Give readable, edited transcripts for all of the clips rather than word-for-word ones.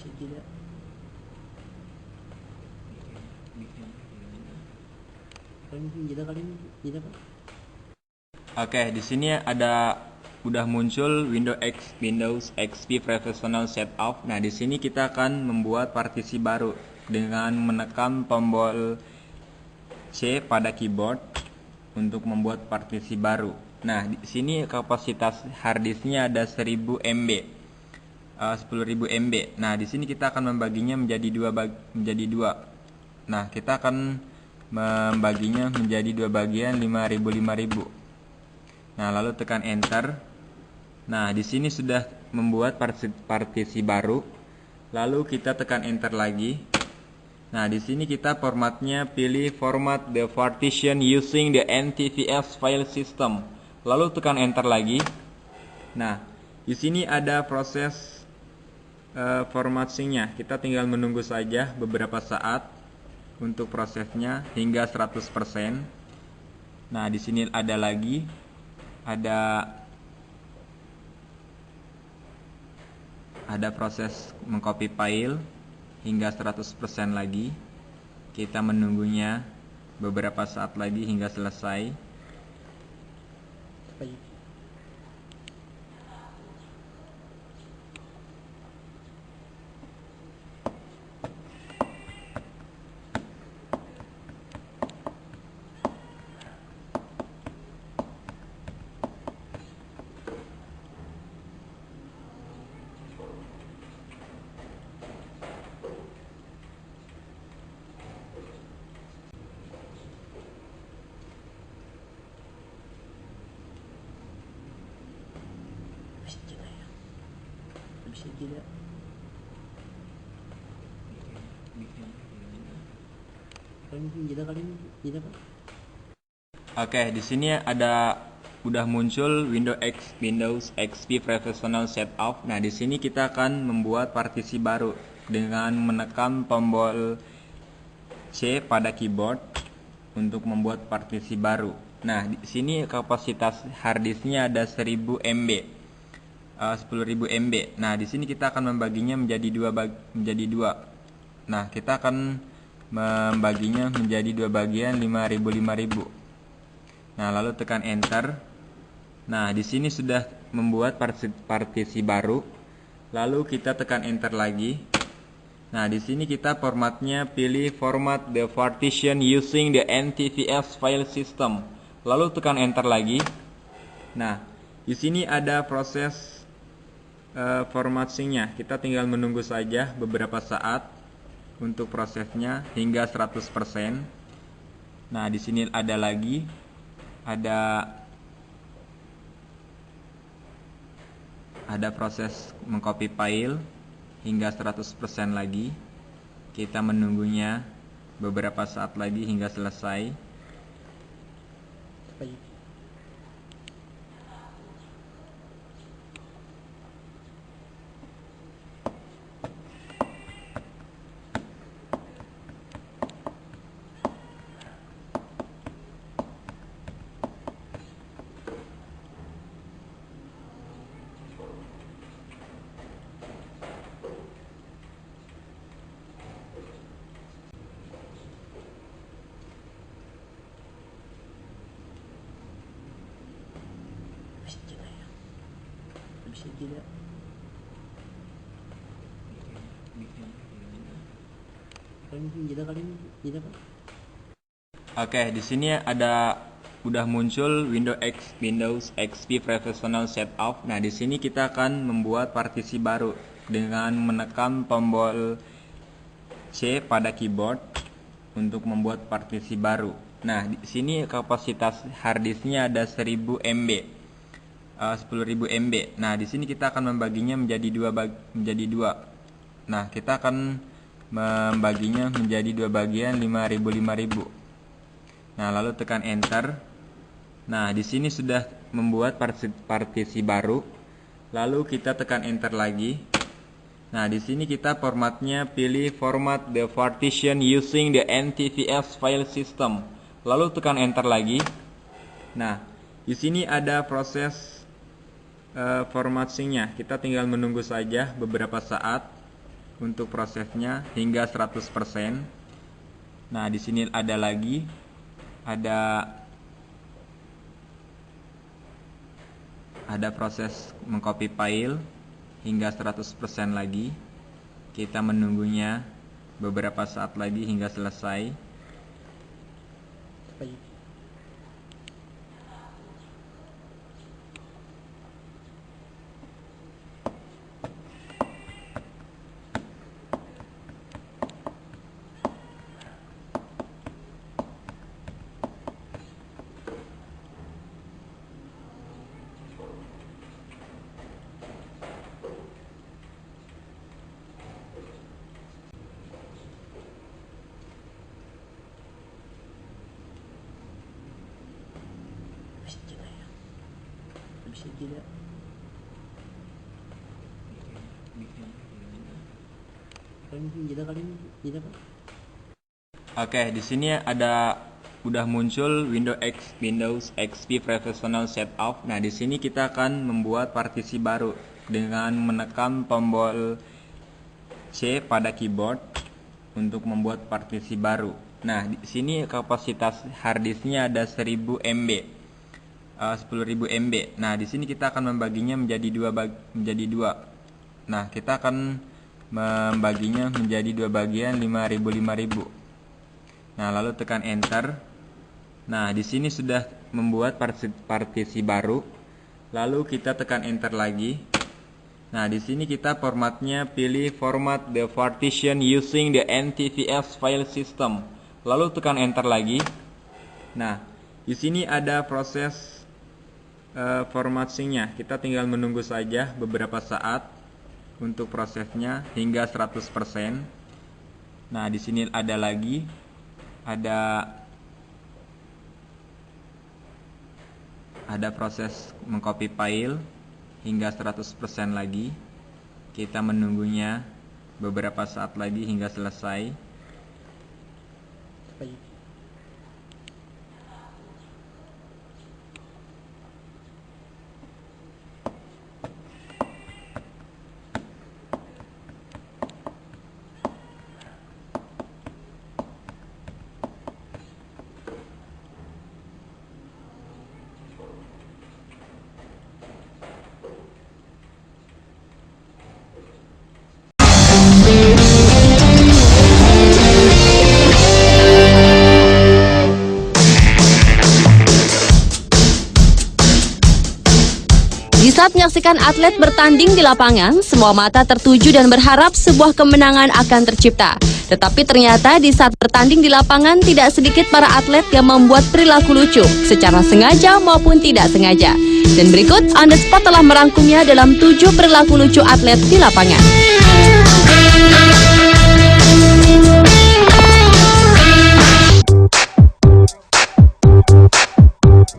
Bisa tidak? Kalian tidak kalian tidak Pak? Oke, di sini udah muncul Windows XP Professional Setup. Nah, di sini kita akan membuat partisi baru dengan menekan tombol C pada keyboard untuk membuat partisi baru. Nah, di sini kapasitas harddisknya ada 1000 MB. 10.000 MB. Nah, di sini kita akan membaginya menjadi dua. Nah, kita akan membaginya menjadi dua bagian 5.000. Nah, lalu tekan enter. Nah, di sini sudah membuat partisi baru. Lalu kita tekan enter lagi. Nah, di sini kita formatnya pilih format the partition using the NTFS file system. Lalu tekan enter lagi. Nah, di sini ada proses formattingnya. Kita tinggal menunggu saja beberapa saat untuk prosesnya hingga 100%. Nah, di sini ada lagi ada proses mengcopy file hingga 100% lagi. Kita menunggunya beberapa saat lagi hingga selesai. Baik. Bisa tidak ya? Bisa tidak? Kalian kalian tidak Pak? Oke, di sini udah muncul Windows XP Professional Setup. Nah, di sini kita akan membuat partisi baru dengan menekan tombol C pada keyboard untuk membuat partisi baru. Nah, di sini kapasitas harddisknya ada 1000 MB. 10.000 MB. Nah, di sini kita akan membaginya menjadi dua. Nah, kita akan membaginya menjadi dua bagian 5.000. Nah, lalu tekan enter. Nah, di sini sudah membuat partisi baru. Lalu kita tekan enter lagi. Nah, di sini kita formatnya pilih format the partition using the NTFS file system. Lalu tekan enter lagi. Nah, di sini ada proses formattingnya. Kita tinggal menunggu saja beberapa saat untuk prosesnya hingga 100%. Nah, di sini ada lagi ada proses mengcopy file hingga 100% lagi. Kita menunggunya beberapa saat lagi hingga selesai. Baik. Bisa tidak ya? Bisa tidak? Kalian kalian tidak Pak? Oke, di sini udah muncul Windows XP Professional Setup. Nah, di sini kita akan membuat partisi baru dengan menekan tombol C pada keyboard untuk membuat partisi baru. Nah, di sini kapasitas harddisknya ada 1000 MB. 10.000 MB. Nah, di sini kita akan membaginya menjadi dua. Nah, kita akan membaginya menjadi dua bagian 5.000. Nah, lalu tekan enter. Nah, di sini sudah membuat partisi baru. Lalu kita tekan enter lagi. Nah, di sini kita formatnya pilih format the partition using the NTFS file system. Lalu tekan enter lagi. Nah, di sini ada proses formattingnya. Kita tinggal menunggu saja beberapa saat untuk prosesnya hingga 100%. Nah, di sini ada lagi ada proses mengcopy file hingga 100% lagi. Kita menunggunya beberapa saat lagi hingga selesai. Apa ini? Bisa gila ya. Bisa gila. Kalian gila kalian gila Pak. Oke, di sini udah muncul Windows XP Professional Setup. Nah, di sini kita akan membuat partisi baru dengan menekan tombol C pada keyboard untuk membuat partisi baru. Nah, di sini kapasitas harddisknya ada 1000 MB. 10.000 MB. Nah, di sini kita akan membaginya menjadi dua. Nah, kita akan membaginya menjadi dua bagian 5.000. Nah, lalu tekan enter. Nah, di sini sudah membuat partisi baru. Lalu kita tekan enter lagi. Nah, di sini kita formatnya pilih format the partition using the NTFS file system. Lalu tekan enter lagi. Nah, di sini ada proses formattingnya. Kita tinggal menunggu saja beberapa saat untuk prosesnya hingga 100%. Nah, di sini ada lagi ada proses mengcopy file hingga 100% lagi. Kita menunggunya beberapa saat lagi hingga selesai. Apa ini? Di saat menyaksikan atlet bertanding di lapangan, semua mata tertuju dan berharap sebuah kemenangan akan tercipta. Tetapi ternyata di saat bertanding di lapangan tidak sedikit para atlet yang membuat perilaku lucu secara sengaja maupun tidak sengaja. Dan berikut On The Spot telah merangkumnya dalam 7 perilaku lucu atlet di lapangan.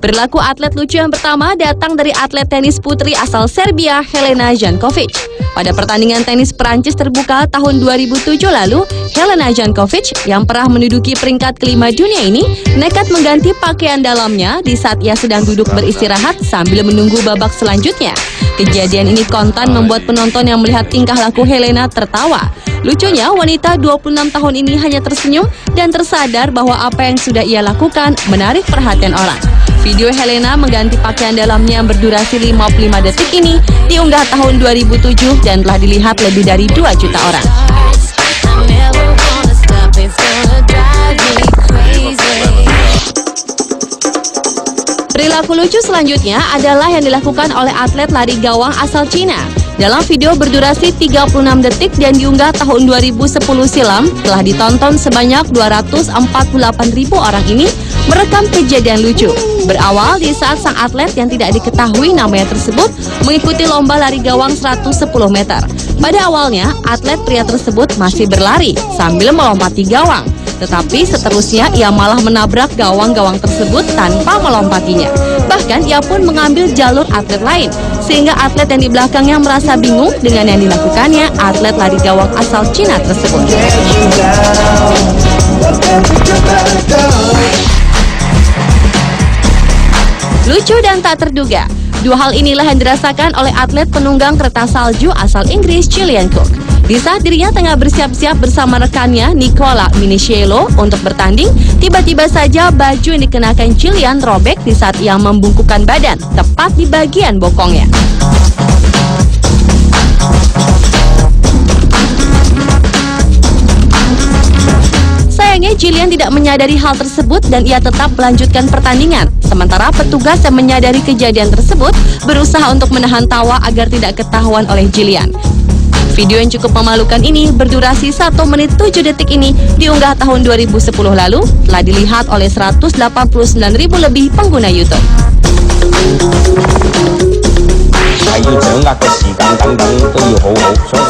Perilaku atlet lucu yang pertama datang dari atlet tenis putri asal Serbia, Jelena Jankovic. Pada pertandingan tenis Perancis terbuka tahun 2007 lalu, Jelena Jankovic yang pernah menduduki peringkat kelima dunia ini nekat mengganti pakaian dalamnya di saat ia sedang duduk beristirahat sambil menunggu babak selanjutnya. Kejadian ini kontan membuat penonton yang melihat tingkah laku Jelena tertawa. Lucunya, wanita 26 tahun ini hanya tersenyum dan tersadar bahwa apa yang sudah ia lakukan menarik perhatian orang. Video Jelena mengganti pakaian dalamnya yang berdurasi 55 detik ini diunggah tahun 2007 dan telah dilihat lebih dari 2 juta orang. Perilaku lucu selanjutnya adalah yang dilakukan oleh atlet lari gawang asal Cina. Dalam video berdurasi 36 detik dan diunggah tahun 2010 silam, telah ditonton sebanyak 248.000 orang ini merekam kejadian lucu. Berawal di saat sang atlet yang tidak diketahui namanya tersebut mengikuti lomba lari gawang 110 meter. Pada awalnya, atlet pria tersebut masih berlari sambil melompati gawang. Tetapi seterusnya ia malah menabrak gawang-gawang tersebut tanpa melompatinya. Bahkan ia pun mengambil jalur atlet lain, sehingga atlet yang di belakangnya merasa bingung dengan yang dilakukannya atlet lari gawang asal Cina tersebut. Lucu dan tak terduga. Dua hal inilah yang dirasakan oleh atlet penunggang kereta salju asal Inggris, Gillian Cook. Di saat dirinya tengah bersiap-siap bersama rekannya Nicola Minichiello untuk bertanding, tiba-tiba saja baju yang dikenakan Jillian robek di saat ia membungkukkan badan, tepat di bagian bokongnya. Sayangnya Jillian tidak menyadari hal tersebut dan ia tetap melanjutkan pertandingan. Sementara petugas yang menyadari kejadian tersebut berusaha untuk menahan tawa agar tidak ketahuan oleh Jillian. Video yang cukup memalukan ini berdurasi 1 menit 7 detik ini diunggah tahun 2010 lalu, telah dilihat oleh 189.000 lebih pengguna YouTube.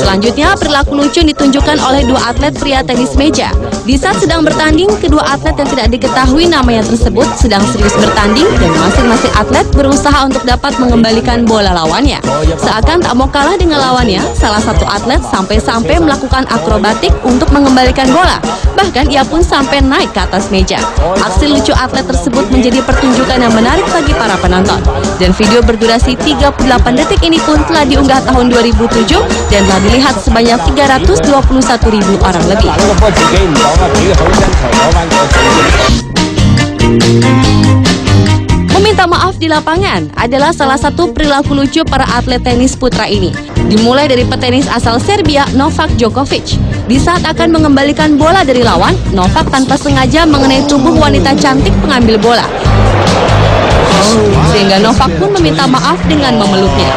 Selanjutnya, perilaku lucu yang ditunjukkan oleh dua atlet pria tenis meja. Di saat sedang bertanding, kedua atlet yang tidak diketahui namanya tersebut sedang serius bertanding dan masing-masing atlet berusaha untuk dapat mengembalikan bola lawannya. Seakan tak mau kalah dengan lawannya, salah satu atlet sampai-sampai melakukan akrobatik untuk mengembalikan bola. Bahkan ia pun sampai naik ke atas meja. Aksi lucu atlet tersebut menjadi pertunjukan yang menarik bagi para penonton. Dan video berdurasi 38 detik ini pun telah diunggah tahun 2007 dan telah dilihat sebanyak 321.000 orang lebih. Meminta maaf di lapangan adalah salah satu perilaku lucu para atlet tenis putra ini. Dimulai dari petenis asal Serbia, Novak Djokovic. Di saat akan mengembalikan bola dari lawan, Novak tanpa sengaja mengenai tubuh wanita cantik pengambil bola. Sehingga Novak pun meminta maaf dengan memeluknya.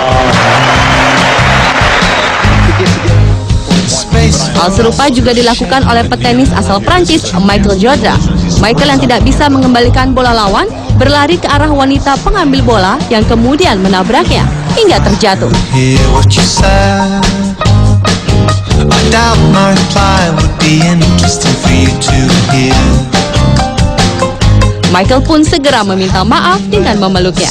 Hal serupa juga dilakukan oleh petenis asal Prancis, Michael Jordan. Michael yang tidak bisa mengembalikan bola lawan berlari ke arah wanita pengambil bola yang kemudian menabraknya hingga terjatuh. Michael pun segera meminta maaf dengan memeluknya.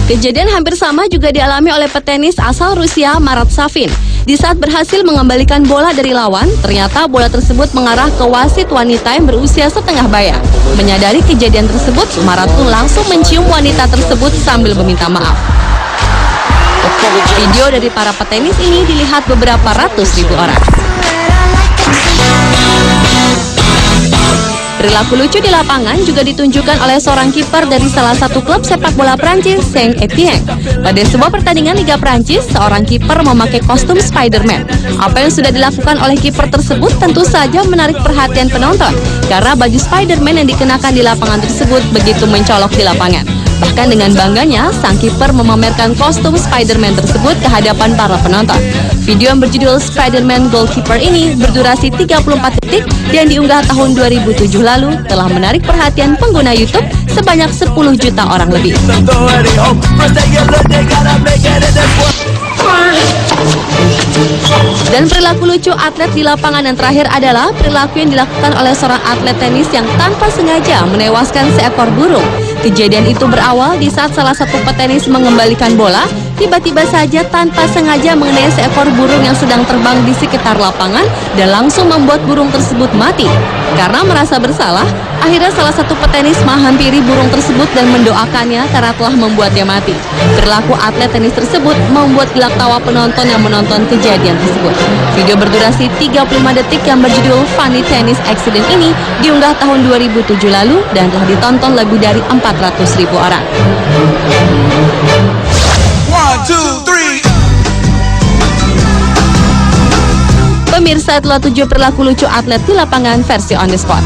Kejadian hampir sama juga dialami oleh petenis asal Rusia, Marat Safin. Di saat berhasil mengembalikan bola dari lawan, ternyata bola tersebut mengarah ke wasit wanita yang berusia setengah baya. Menyadari kejadian tersebut, Marat pun langsung mencium wanita tersebut sambil meminta maaf. Video dari para petenis ini dilihat beberapa ratus ribu orang. Perilaku lucu di lapangan juga ditunjukkan oleh seorang kiper dari salah satu klub sepak bola Prancis, Saint-Étienne. Pada sebuah pertandingan Liga Prancis, seorang kiper memakai kostum Spider-Man. Apa yang sudah dilakukan oleh kiper tersebut tentu saja menarik perhatian penonton, karena baju Spider-Man yang dikenakan di lapangan tersebut begitu mencolok di lapangan. Bahkan dengan bangganya, sang kiper memamerkan kostum Spider-Man tersebut ke hadapan para penonton. Video yang berjudul Spider-Man Goalkeeper ini berdurasi 34 detik dan diunggah tahun 2007 lalu telah menarik perhatian pengguna YouTube sebanyak 10 juta orang lebih. Dan perilaku lucu atlet di lapangan yang terakhir adalah perilaku yang dilakukan oleh seorang atlet tenis yang tanpa sengaja menewaskan seekor burung. Kejadian itu berawal di saat salah satu petenis mengembalikan bola, tiba-tiba saja tanpa sengaja mengenai seekor burung yang sedang terbang di sekitar lapangan dan langsung membuat burung tersebut mati. Karena merasa bersalah, akhirnya salah satu petenis menghampiri burung tersebut dan mendoakannya karena telah membuatnya mati. Perilaku atlet tenis tersebut membuat gelak tawa penonton yang menonton kejadian tersebut. Video berdurasi 35 detik yang berjudul Funny Tennis Accident ini diunggah tahun 2007 lalu dan telah ditonton lebih dari 400.000 orang. 1, 2, 3. Pemirsa, telah 7 perilaku lucu atlet di lapangan versi on the spot.